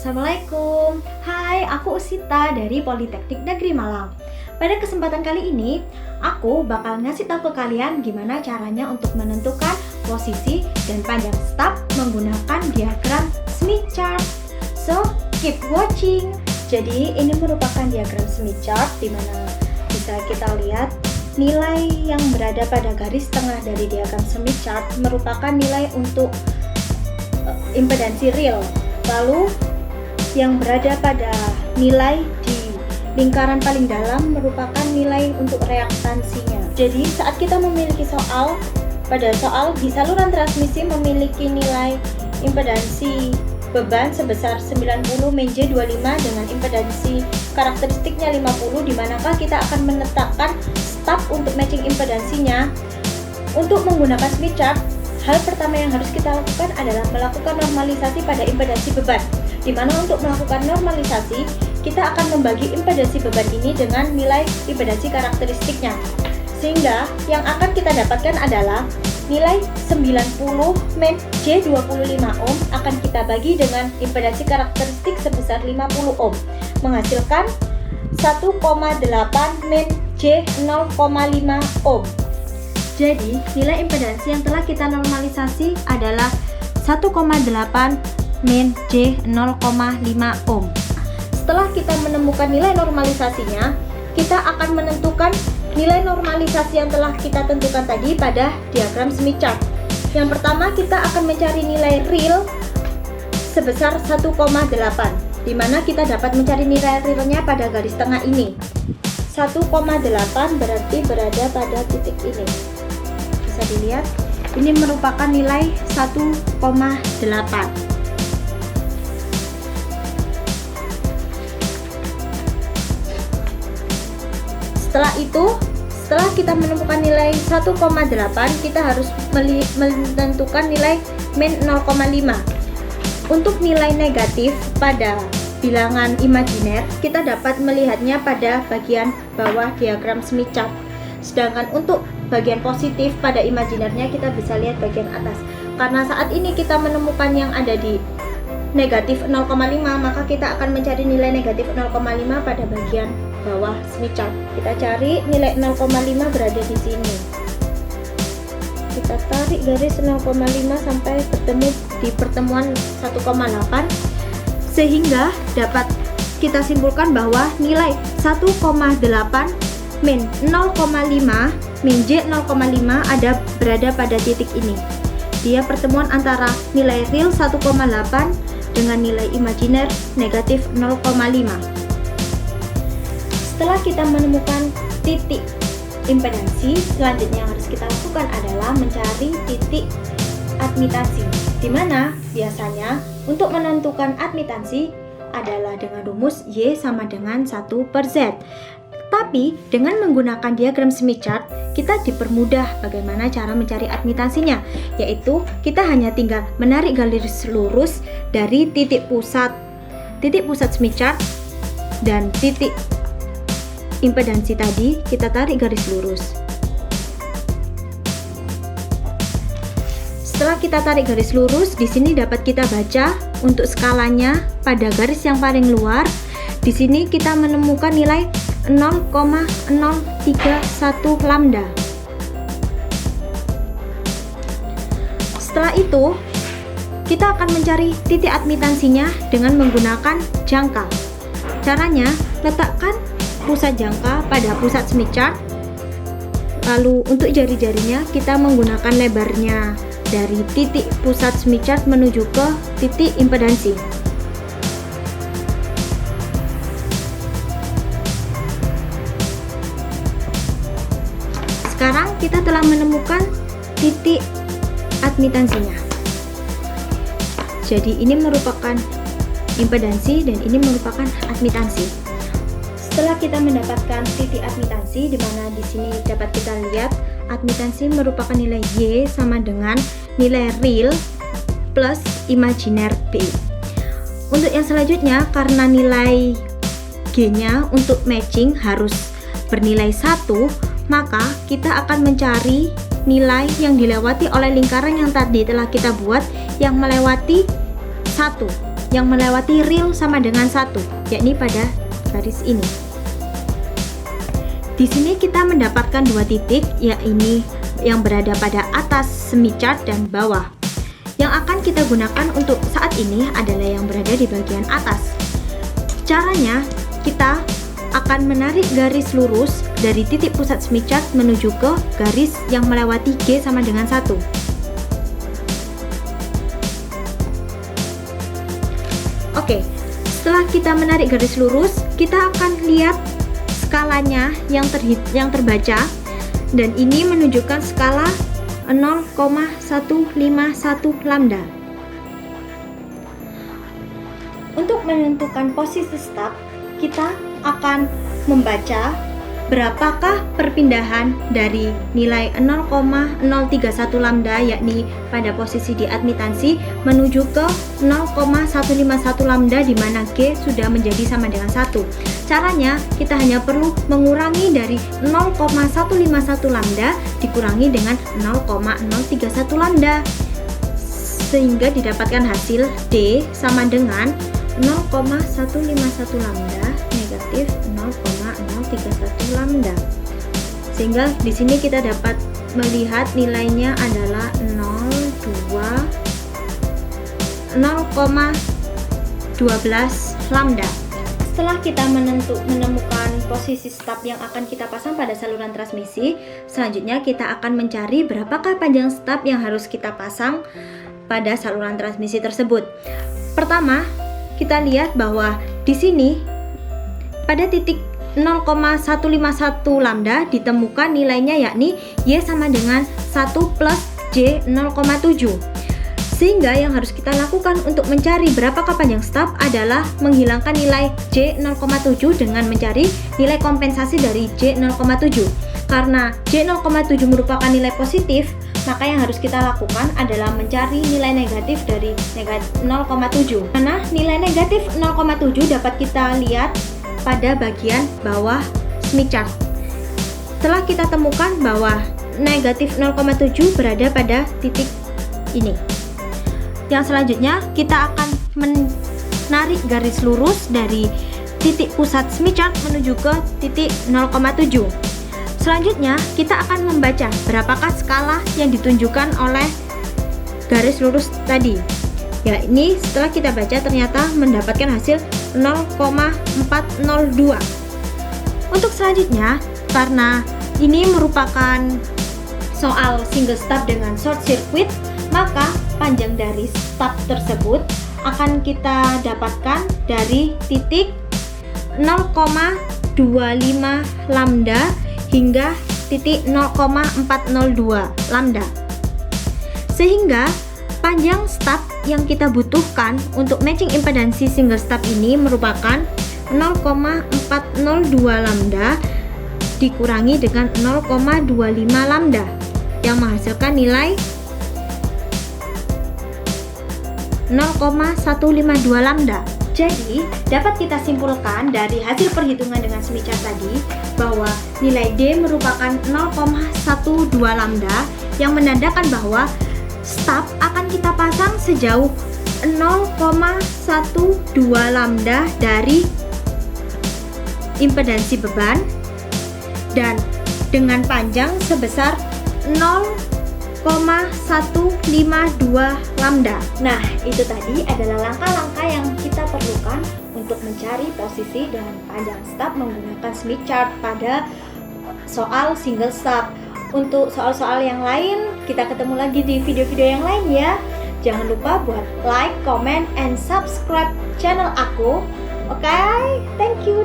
Assalamualaikum. Hai, aku Usita dari Politeknik Negeri Malang. Pada kesempatan kali ini, aku bakal ngasih tahu ke kalian gimana caranya untuk menentukan posisi dan panjang staf menggunakan diagram Smith chart. So, keep watching. Jadi, ini merupakan diagram Smith chart di mana bisa kita lihat nilai yang berada pada garis tengah dari diagram Smith chart merupakan nilai untuk impedansi real. Lalu yang berada pada nilai di lingkaran paling dalam merupakan nilai untuk reaktansinya. Jadi saat kita memiliki pada soal di saluran transmisi memiliki nilai impedansi beban sebesar 90 min J25 dengan impedansi karakteristiknya 50, dimanakah kita akan menetapkan staf untuk matching impedansinya. Untuk menggunakan Smith chart, hal pertama yang harus kita lakukan adalah melakukan normalisasi pada impedansi beban, di mana untuk melakukan normalisasi kita akan membagi impedansi beban ini dengan nilai impedansi karakteristiknya, sehingga yang akan kita dapatkan adalah nilai 90 min J25 ohm akan kita bagi dengan impedansi karakteristik sebesar 50 ohm, menghasilkan 1,8 min J0,5 ohm. Jadi, nilai impedansi yang telah kita normalisasi adalah 1,8 min J0,5 ohm. Setelah kita menemukan nilai normalisasinya, kita akan menentukan nilai normalisasi yang telah kita tentukan tadi pada diagram Smith chart. Yang pertama, kita akan mencari nilai real sebesar 1,8, di mana kita dapat mencari nilai realnya pada garis tengah ini. 1,8 berarti berada pada titik ini. Bisa dilihat, ini merupakan nilai 1,8. Setelah kita menemukan nilai 1,8, kita harus menentukan nilai min 0,5. Untuk nilai negatif pada bilangan imajiner, kita dapat melihatnya pada bagian bawah diagram Smith chart. Sedangkan untuk bagian positif pada imajinernya kita bisa lihat bagian atas. Karena saat ini kita menemukan yang ada di negatif 0,5, maka kita akan mencari nilai negatif 0,5 pada bagian bawah Smith chart. Kita cari nilai 0,5 berada di sini. Kita tarik garis 0,5 sampai bertemu di pertemuan 1,8, sehingga dapat kita simpulkan bahwa nilai 1,8 min 0,5 min J0,5 berada pada titik ini. Dia pertemuan antara nilai real 1,8 dengan nilai imajiner negatif 0,5. Setelah kita menemukan titik impedansi, selanjutnya yang harus kita lakukan adalah mencari titik admitansi, di mana biasanya untuk menentukan admitansi adalah dengan rumus Y sama dengan 1/Z. Tapi dengan menggunakan diagram Smith chart, kita dipermudah bagaimana cara mencari admitansinya, yaitu kita hanya tinggal menarik garis lurus dari titik pusat Smith chart dan titik impedansi tadi, kita tarik garis lurus. Setelah kita tarik garis lurus, di sini dapat kita baca untuk skalanya pada garis yang paling luar. Di sini kita menemukan nilai 0,031 lambda. Setelah itu, kita akan mencari titik admitansinya dengan menggunakan jangka. Caranya, letakkan pusat jangka pada pusat Smith chart. Lalu untuk jari-jarinya kita menggunakan lebarnya dari titik pusat Smith chart menuju ke titik impedansi. Sekarang kita telah menemukan titik admitansinya. Jadi ini merupakan impedansi dan ini merupakan admitansi. Setelah kita mendapatkan titik admitansi, di mana di sini dapat kita lihat admitansi merupakan nilai Y sama dengan nilai real plus imajiner B. Untuk yang selanjutnya, karena nilai G-nya untuk matching harus bernilai 1, maka kita akan mencari nilai yang dilewati oleh lingkaran yang tadi telah kita buat yang melewati 1. yang melewati real sama dengan 1, yakni pada garis ini. Di sini kita mendapatkan 2 titik, yakni yang berada pada atas semi chart dan bawah. Yang akan kita gunakan untuk saat ini adalah yang berada di bagian atas. Caranya, kita akan menarik garis lurus dari titik pusat semi chart menuju ke garis yang melewati G sama dengan 1. Oke, setelah kita menarik garis lurus, kita akan lihat skalanya yang terbaca, dan ini menunjukkan skala 0,151 lambda. Untuk menentukan posisi start, kita akan membaca berapakah perpindahan dari nilai 0,031 lambda, yakni pada posisi di admitansi, menuju ke 0,151 lambda di mana G sudah menjadi sama dengan 1. Caranya, kita hanya perlu mengurangi dari 0,151 lambda dikurangi dengan 0,031 lambda, sehingga didapatkan hasil D sama dengan 0,151 lambda negatif 0,031 lambda. Sehingga di sini kita dapat melihat nilainya adalah 0,12 lambda. Setelah kita menemukan posisi stop yang akan kita pasang pada saluran transmisi, selanjutnya kita akan mencari berapakah panjang stop yang harus kita pasang pada saluran transmisi tersebut. Pertama, kita lihat bahwa di sini pada titik 0,151 lambda ditemukan nilainya, yakni Y sama dengan 1 plus J 0,7. Sehingga yang harus kita lakukan untuk mencari berapakah panjang stop adalah menghilangkan nilai J 0,7 dengan mencari nilai kompensasi dari J 0,7. Karena J 0,7 merupakan nilai positif, maka yang harus kita lakukan adalah mencari nilai negatif dari 0,7. Karena nilai negatif 0,7 dapat kita lihat pada bagian bawah semi chart. Setelah kita temukan bahwa negatif 0,7 berada pada titik ini, yang selanjutnya kita akan menarik garis lurus dari titik pusat semi chart menuju ke titik 0,7. Selanjutnya kita akan membaca berapakah skala yang ditunjukkan oleh garis lurus tadi. Ya, ini setelah kita baca ternyata mendapatkan hasil 0,402. Untuk selanjutnya, karena ini merupakan soal single stop dengan short circuit, maka panjang dari stop tersebut akan kita dapatkan dari titik 0,25 lambda hingga titik 0,402 lambda. Sehingga panjang stop yang kita butuhkan untuk matching impedansi single stop ini merupakan 0,402 lambda dikurangi dengan 0,25 lambda yang menghasilkan nilai 0,152 lambda. Jadi, dapat kita simpulkan dari hasil perhitungan dengan semi chart tadi bahwa nilai D merupakan 0,12 lambda yang menandakan bahwa stop akan kita pasang sejauh 0,12 lambda dari impedansi beban dan dengan panjang sebesar 0,152 lambda. Nah, itu tadi adalah langkah-langkah yang kita perlukan untuk mencari posisi dan panjang stop menggunakan semi chart pada soal single stop. Untuk soal-soal yang lain, kita ketemu lagi di video-video yang lain ya. Jangan lupa buat like, comment, and subscribe channel aku. Oke, thank you.